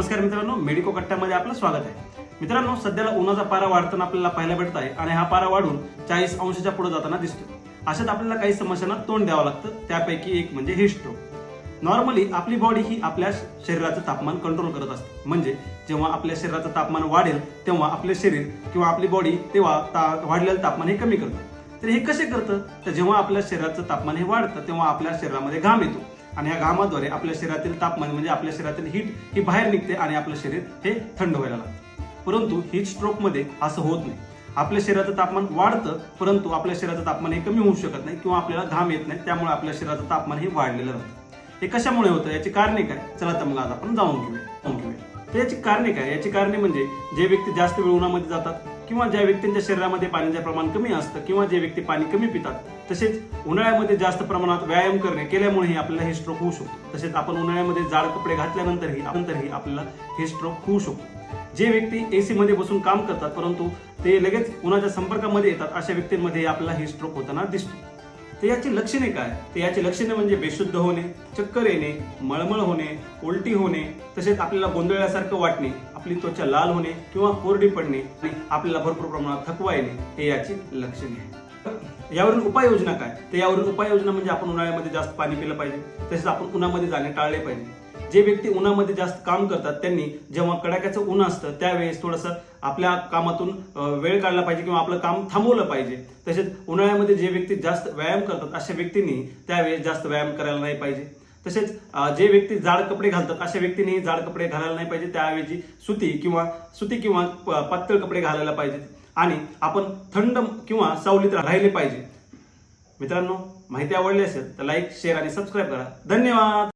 नमस्कार मित्रांनो, मेडिको कट्ट्यामध्ये आपलं स्वागत आहे। मित्रांनो, सध्याला उन्हाचा पारा वाढताना आपल्याला पाहायला भेटत आहे आणि हा पारा वाढून 40 अंशाच्या पुढे जाताना दिसतो। अशात आपल्याला काही समस्यांना तोंड द्यावं लागतं। त्यापैकी एक म्हणजे हीट स्ट्रोक। नॉर्मली आपली बॉडी ही आपल्या शरीराचं तापमान कंट्रोल करत असते। म्हणजे जेव्हा आपल्या शरीराचं तापमान वाढेल तेव्हा आपले शरीर किंवा आपली बॉडी तेव्हा वाढलेलं तापमान हे कमी करतं। तर हे कसे करतं? तर जेव्हा आपल्या शरीराचं तापमान हे वाढतं तेव्हा आपल्या शरीरामध्ये घाम येतो आणि या घामाद्वारे आपल्या शरीरातील तापमान म्हणजे आपल्या शरीरातील हीट ही बाहेर निघते आणि आपलं शरीर हे थंड व्हायला लागतं। परंतु हीट स्ट्रोक मध्ये असं होत नाही। आपल्या शरीराचं तापमान वाढतं परंतु आपल्या शरीराचं तापमान हे कमी होऊ शकत नाही किंवा आपल्याला घाम येत नाही, त्यामुळे आपल्या शरीराचं तापमान हे वाढलेलं राहतं। हे कशामुळे होतं, याची कारणे काय? चला तर मग आज आपण जाणून घेऊया। तर याची कारणे काय? याची कारणे म्हणजे जे व्यक्ती जास्त वेळ उन्हामध्ये जातात किंवा ज्या व्यक्तींच्या शरीरामध्ये पाण्याचे प्रमाण कमी असतं किंवा जे व्यक्ती पाणी कमी पितात, तसेच उन्हाळ्यामध्ये जास्त प्रमाणात व्यायाम केल्यामुळे आपल्याला हे स्ट्रोक होऊ शकतो। तसेच आपण उन्हाळ्यामध्ये जाड कपडे घातल्यानंतरही आपल्याला हे स्ट्रोक होऊ शकतो। जे व्यक्ती एसी मध्ये बसून काम करतात परंतु ते लगेच उन्हाच्या संपर्कामध्ये येतात, अशा व्यक्तींमध्ये आपल्याला हे स्ट्रोक होताना दिसतो। तर याची लक्षणे काय? तर याची लक्षणे म्हणजे बेशुद्ध होणे, चक्कर येणे, मळमळ होणे, उलटी होणे, तसेच आपल्याला गोंधळल्यासारखं वाटणे, आपली त्वचा लाल होणे किंवा कोरडी पडणे आणि आपल्याला भरपूर प्रमाणात थकवा येणे, हे याची लक्षणे आहेत। यावरील उपाययोजना काय? तर यावरील उपाययोजना म्हणजे आपण उन्हाळ्यामध्ये जास्त पाणी पिलं पाहिजे, तसेच आपण उन्हामध्ये जाणे टाळले पाहिजे। जे व्यक्ती उन्हामध्ये जास्त काम करतात त्यांनी जेव्हा कडाक्याचं ऊन असतं त्यावेळेस थोडंसं आपल्या कामातून वेळ काढला पाहिजे किंवा आपलं काम थांबवलं पाहिजे। तसेच उन्हाळ्यामध्ये जे व्यक्ती जास्त व्यायाम करतात अशा व्यक्तींनी त्यावेळेस जास्त व्यायाम करायला नाही पाहिजे। तसेच जे व्यक्ती जाड कपडे घालतात अशा व्यक्तींनी जाड कपडे घालायला नाही पाहिजे, त्याऐवजी सुती किंवा पातळ कपडे घालायला पाहिजेत आणि आपण थंड किंवा सावलीत राहिले पाहिजे। मित्रांनो, माहिती आवडली असेल तर लाईक, शेअर आणि सबस्क्राईब करा। धन्यवाद।